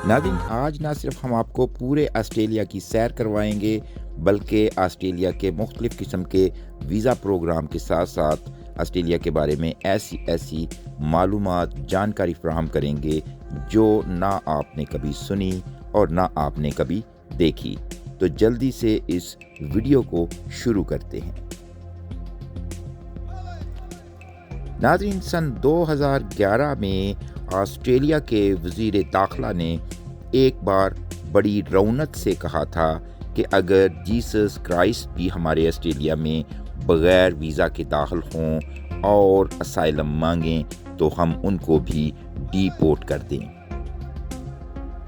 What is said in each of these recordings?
ناظرین، آج نہ صرف ہم آپ کو پورے آسٹریلیا کی سیر کروائیں گے بلکہ آسٹریلیا کے مختلف قسم کے ویزا پروگرام کے ساتھ ساتھ آسٹریلیا کے بارے میں ایسی معلومات جانکاری فراہم کریں گے جو نہ آپ نے کبھی سنی اور نہ آپ نے کبھی دیکھی۔ تو جلدی سے اس ویڈیو کو شروع کرتے ہیں۔ ناظرین، سن 2011 میں آسٹریلیا کے وزیر داخلہ نے ایک بار بڑی رونق سے کہا تھا کہ اگر جیسس کرائسٹ بھی ہمارے آسٹریلیا میں بغیر ویزا کے داخل ہوں اور اسائلم مانگیں تو ہم ان کو بھی ڈی پورٹ کر دیں۔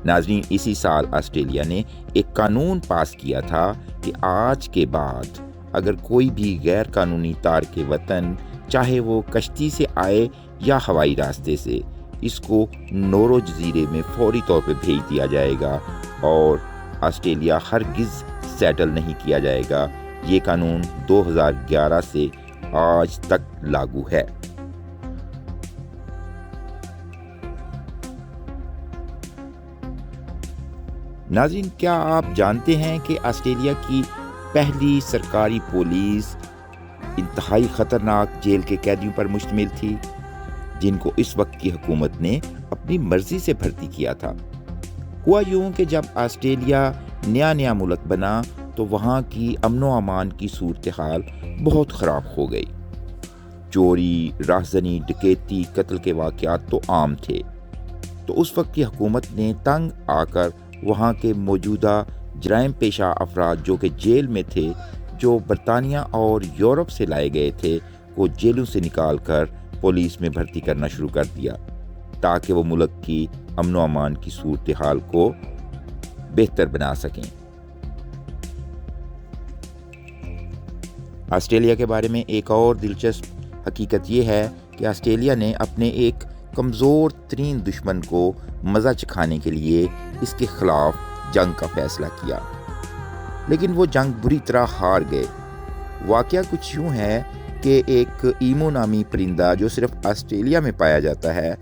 ناظرین، اسی سال آسٹریلیا نے ایک قانون پاس کیا تھا کہ آج کے بعد اگر کوئی بھی غیر قانونی تارک وطن، چاہے وہ کشتی سے آئے یا ہوائی راستے سے، اس کو نورو جزیرے میں فوری طور پہ بھیج دیا جائے گا اور آسٹریلیا ہرگز سیٹل نہیں کیا جائے گا۔ یہ قانون 2011 سے آج تک لاگو ہے۔ ناظرین، کیا آپ جانتے ہیں کہ آسٹریلیا کی پہلی سرکاری پولیس انتہائی خطرناک جیل کے قیدیوں پر مشتمل تھی، جن کو اس وقت کی حکومت نے اپنی مرضی سے بھرتی کیا تھا؟ ہوا یوں کہ جب آسٹریلیا نیا ملک بنا تو وہاں کی امن و امان کی صورتحال بہت خراب ہو گئی۔ چوری، راہزنی، ڈکیتی، قتل کے واقعات تو عام تھے۔ تو اس وقت کی حکومت نے تنگ آ کر وہاں کے موجودہ جرائم پیشہ افراد جو کہ جیل میں تھے، جو برطانیہ اور یورپ سے لائے گئے تھے، کو جیلوں سے نکال کر پولیس میں بھرتی کرنا شروع کر دیا تاکہ وہ ملک کی امن و امان کی صورتحال کو بہتر بنا سکیں۔ آسٹریلیا کے بارے میں ایک اور دلچسپ حقیقت یہ ہے کہ آسٹریلیا نے اپنے ایک کمزور ترین دشمن کو مزہ چکھانے کے لیے اس کے خلاف جنگ کا فیصلہ کیا، لیکن وہ جنگ بری طرح ہار گئے۔ واقعہ کچھ یوں ہے کہ ایک ایمو نامی پرندہ جو صرف آسٹریلیا میں پایا جاتا ہے،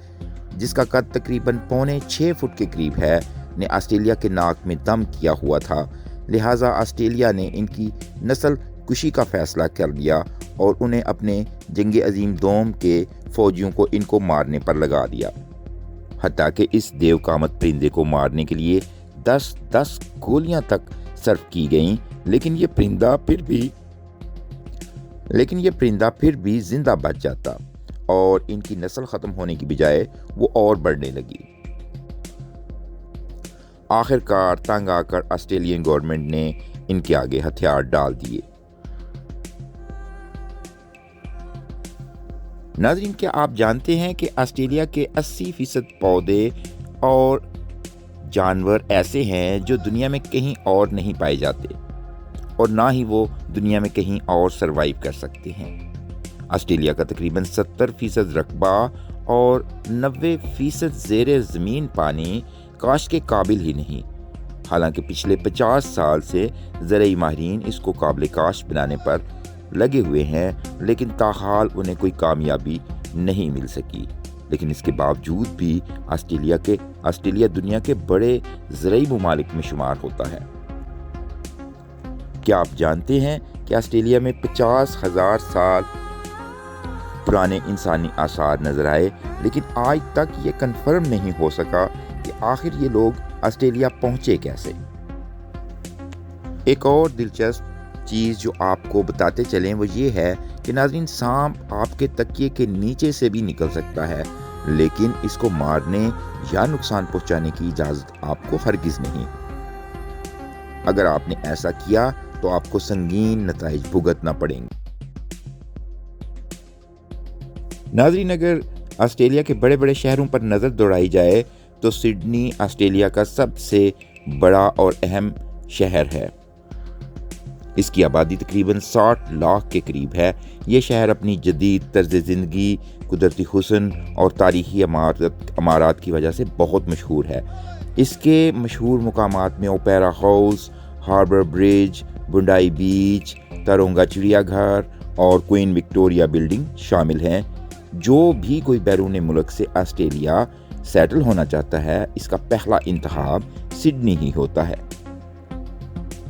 جس کا قد تقریباً 6.25 فٹ کے قریب ہے، نے آسٹریلیا کے ناک میں دم کیا ہوا تھا، لہٰذا آسٹریلیا نے ان کی نسل کشی کا فیصلہ کر لیا اور انہیں اپنے جنگ عظیم دوم کے فوجیوں کو ان کو مارنے پر لگا دیا۔ حتیٰ کہ اس دیو قامت پرندے کو مارنے کے لیے 10 گولیاں تک صرف کی گئیں، لیکن یہ پرندہ پھر بھی زندہ بچ جاتا اور ان کی نسل ختم ہونے کی بجائے وہ اور بڑھنے لگی۔ آخر کار تنگ آ کر آسٹریلین گورنمنٹ نے ان کے آگے ہتھیار ڈال دیے۔ ناظرین، کیا آپ جانتے ہیں کہ آسٹریلیا کے 80% پودے اور جانور ایسے ہیں جو دنیا میں کہیں اور نہیں پائے جاتے اور نہ ہی وہ دنیا میں کہیں اور سروائیو کر سکتے ہیں۔ آسٹریلیا کا تقریباً 70% رقبہ اور 90% زیر زمین پانی کاشت کے قابل ہی نہیں، حالانکہ پچھلے 50 سال سے زرعی ماہرین اس کو قابل کاشت بنانے پر لگے ہوئے ہیں، لیکن تاحال انہیں کوئی کامیابی نہیں مل سکی۔ لیکن اس کے باوجود بھی آسٹریلیا دنیا کے بڑے زرعی ممالک میں شمار ہوتا ہے۔ کیا آپ جانتے ہیں کہ آسٹریلیا میں 50,000 سال پرانے انسانی آثار نظر آئے، لیکن آج تک یہ کنفرم نہیں ہو سکا کہ آخر یہ لوگ آسٹریلیا پہنچے کیسے۔ ایک اور دلچسپ چیز جو آپ کو بتاتے چلیں وہ یہ ہے کہ ناظرین، سانپ آپ کے تکیے کے نیچے سے بھی نکل سکتا ہے، لیکن اس کو مارنے یا نقصان پہنچانے کی اجازت آپ کو ہرگز نہیں۔ اگر آپ نے ایسا کیا تو آپ کو سنگین نتائج بھگتنا پڑیں گے۔ ناظرین، اگر آسٹریلیا کے بڑے شہروں پر نظر دوڑائی جائے تو سڈنی آسٹریلیا کا سب سے بڑا اور اہم شہر ہے۔ اس کی آبادی تقریباً 60 لاکھ کے قریب ہے۔ یہ شہر اپنی جدید طرز زندگی، قدرتی حسن اور تاریخی عمارات کی وجہ سے بہت مشہور ہے۔ اس کے مشہور مقامات میں اوپیرا ہاؤس، ہاربر برج، بونڈائی بیچ، تارونگا چڑیا گھر اور کوئین وکٹوریہ بلڈنگ شامل ہیں۔ جو بھی کوئی بیرون ملک سے آسٹریلیا سیٹل ہونا چاہتا ہے اس کا پہلا انتخاب سڈنی ہی ہوتا ہے۔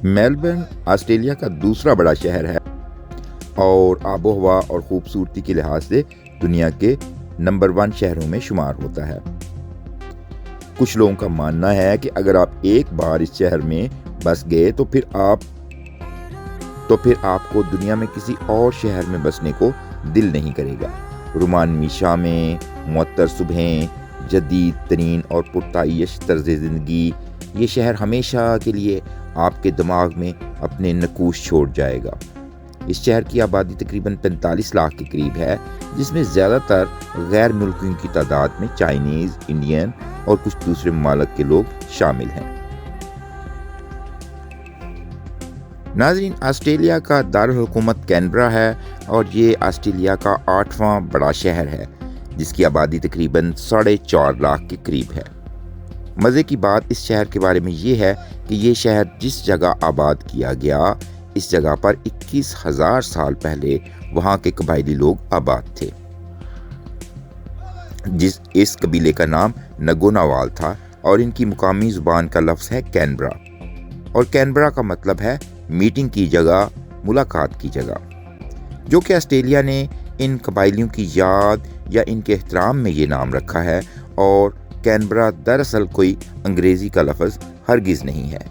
میلبرن آسٹریلیا کا دوسرا بڑا شہر ہے اور آب و ہوا اور خوبصورتی کے لحاظ سے دنیا کے نمبر 1 شہروں میں شمار ہوتا ہے۔ کچھ لوگوں کا ماننا ہے کہ اگر آپ ایک بار اس شہر میں بس گئے تو پھر آپ کو دنیا میں کسی اور شہر میں بسنے کو دل نہیں کرے گا۔ رومانوی شامیں، معطر صبحیں، جدید ترین اور پرتعیش طرز زندگی، یہ شہر ہمیشہ کے لیے آپ کے دماغ میں اپنے نقوش چھوڑ جائے گا۔ اس شہر کی آبادی تقریباً 45 لاکھ کے قریب ہے، جس میں زیادہ تر غیر ملکیوں کی تعداد میں چائنیز، انڈین اور کچھ دوسرے ممالک کے لوگ شامل ہیں۔ ناظرین، آسٹریلیا کا دارالحکومت کینبرا ہے اور یہ آسٹریلیا کا 8واں بڑا شہر ہے، جس کی آبادی تقریباً 4.5 لاکھ کے قریب ہے۔ مزے کی بات اس شہر کے بارے میں یہ ہے کہ یہ شہر جس جگہ آباد کیا گیا، اس جگہ پر 21,000 سال پہلے وہاں کے قبائلی لوگ آباد تھے۔ اس قبیلے کا نام نگوناوال تھا اور ان کی مقامی زبان کا لفظ ہے کینبرا، اور کینبرا کا مطلب ہے میٹنگ کی جگہ، ملاقات کی جگہ، جو کہ آسٹریلیا نے ان قبائلیوں کی یاد یا ان کے احترام میں یہ نام رکھا ہے، اور کینبرا دراصل کوئی انگریزی کا لفظ ہرگز نہیں ہے۔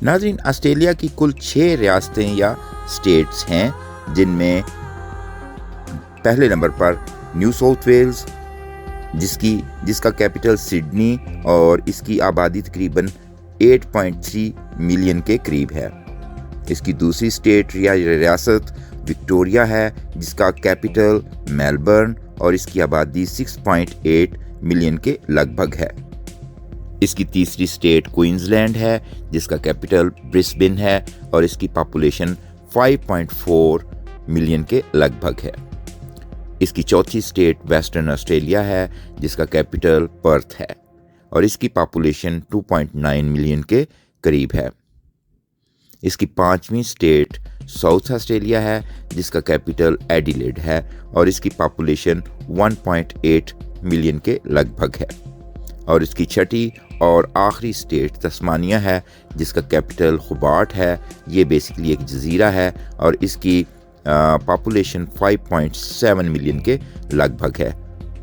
ناظرین، آسٹریلیا کی کل 6 ریاستیں یا اسٹیٹس ہیں، جن میں پہلے نمبر پر نیو ساؤتھ ویلز، جس کا کیپٹل سڈنی اور اس کی آبادی تقریباً 8.3 ملین کے قریب ہے۔ اس کی دوسری اسٹیٹ یا ریاست وکٹوریا ہے، جس کا کیپٹل میلبرن اور اس کی آبادی 6.8 ملین کے لگ بھگ ہے۔ اس کی تیسری اسٹیٹ کوئنزلینڈ ہے، جس کا کیپٹل برسبن ہے اور اس کی پاپولیشن 5.4 ملین کے لگ بھگ ہے۔ اس کی چوتھی اسٹیٹ ویسٹرن آسٹریلیا ہے، جس کا کیپٹل پرتھ ہے اور اس کی پاپولیشن 2.9 ملین کے قریب ہے۔ اس کی 5ویں اسٹیٹ ساؤتھ آسٹریلیا ہے، جس کا کیپٹل ایڈیلیڈ ہے اور اس کی پاپولیشن 1.8 ملین کے لگ بھگ ہے، اور اس کی چھٹی اور آخری اسٹیٹ تسمانیہ ہے، جس کا کیپٹل ہوبارٹ ہے۔ یہ بیسیکلی ایک جزیرہ ہے اور اس کی پاپولیشن 5.7 ملین کے لگ بھگ ہے۔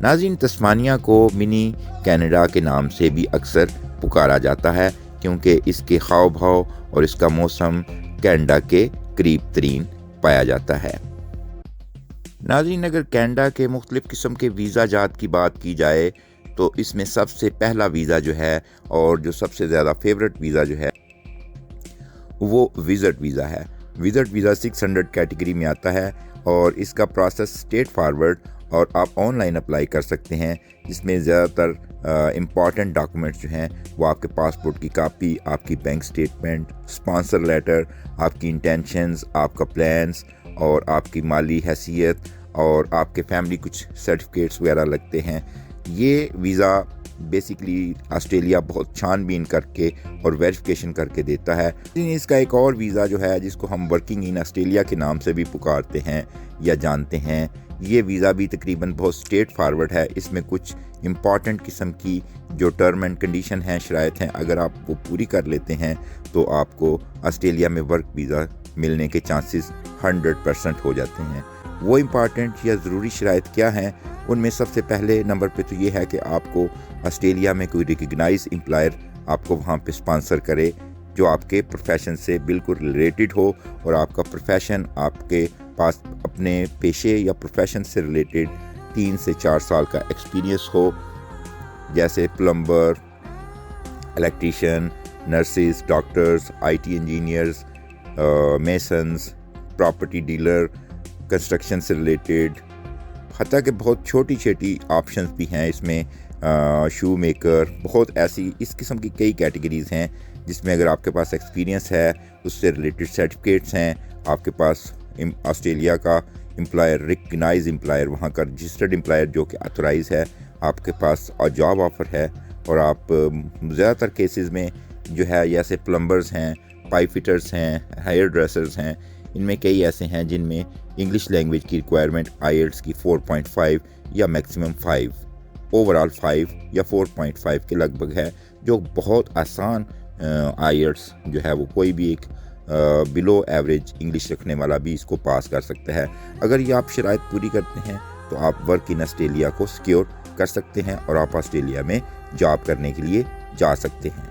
ناظرین، تسمانیہ کو منی کینیڈا کے نام سے بھی اکثر پکارا جاتا ہے، کیونکہ اس کے ہاؤ بھاؤ اور اس کا موسم کینیڈا کے قریب ترین پایا جاتا ہے۔ ناظرین، اگر کینیڈا کے مختلف قسم کے ویزا جات کی بات کی جائے تو اس میں سب سے پہلا ویزا جو ہے اور جو سب سے زیادہ فیورٹ ویزا جو ہے وہ وزٹ ویزا ہے۔ وزٹ ویزا 600 کیٹیگری میں آتا ہے اور اس کا پروسیس اسٹیٹ فارورڈ اور آپ آن لائن اپلائی کر سکتے ہیں، جس میں زیادہ تر امپورٹنٹ ڈاکومنٹس جو ہیں وہ آپ کے پاسپورٹ کی کاپی، آپ کی بینک سٹیٹمنٹ، اسپانسر لیٹر، آپ کی انٹینشنز، آپ کا پلانس اور آپ کی مالی حیثیت اور آپ کے فیملی کچھ سرٹیفکیٹس وغیرہ لگتے ہیں۔ یہ ویزا بیسیکلی آسٹریلیا بہت چھان بین کر کے اور ویریفیکیشن کر کے دیتا ہے۔ اس کا ایک اور ویزا جو ہے جس کو ہم ورکنگ ان آسٹریلیا کے نام سے بھی پکارتے ہیں یا جانتے ہیں، یہ ویزا بھی تقریباً بہت اسٹیٹ فارورڈ ہے۔ اس میں کچھ امپورٹنٹ قسم کی جو ٹرم اینڈ کنڈیشن ہیں، شرائط ہیں، اگر آپ وہ پوری کر لیتے ہیں تو آپ کو آسٹریلیا میں ورک ویزا ملنے کے چانسز 100% ہو جاتے ہیں۔ وہ امپورٹنٹ یا ضروری شرائط کیا ہیں؟ ان میں سب سے پہلے نمبر پہ تو یہ ہے کہ آپ کو آسٹریلیا میں کوئی ریکگنائز امپلائر آپ کو وہاں پہ اسپانسر کرے جو آپ کے پروفیشن سے بالکل ریلیٹڈ ہو، اور آپ کا پروفیشن، آپ کے پاس اپنے پیشے یا پروفیشن سے ریلیٹڈ 3 سے 4 سال کا ایکسپیرینس ہو، جیسے plumber, electrician, nurses, doctors, IT engineers, masons, property dealer, construction سے ریلیٹڈ، حتیٰ کہ بہت چھوٹی چھوٹی آپشنز بھی ہیں اس میں، شو میکر، بہت ایسی اس قسم کی کئی کیٹیگریز ہیں جس میں اگر آپ کے پاس ایکسپیرینس ہے، اس سے ریلیٹڈ سرٹیفکیٹس ہیں، آپ کے پاس آسٹریلیا کا امپلائر، ریکگنائز امپلائر، وہاں کا رجسٹرڈ امپلائر جو کہ آتھورائز ہے، آپ کے پاس جاب آفر ہے، اور آپ زیادہ تر کیسز میں جو ہے جیسے پلمبرز ہیں، پائپ فٹرز ہیں، ہیئر ڈریسرز ہیں، ان میں کئی ایسے ہیں جن میں انگلش لینگویج کی ریکوائرمنٹ آئیلٹس کی 4.5 یا میکسیمم 5، اوورال 5 یا 4.5 کے لگ بھگ ہے، جو بہت آسان آئیلٹس جو ہے وہ کوئی بھی ایک بلو ایوریج انگلش رکھنے والا بھی اس کو پاس کر سکتا ہے۔ اگر یہ آپ شرائط پوری کرتے ہیں تو آپ ورک ان آسٹریلیا کو سیکیور کر سکتے ہیں اور آپ آسٹریلیا میں جاب کرنے کے لیے جا سکتے ہیں۔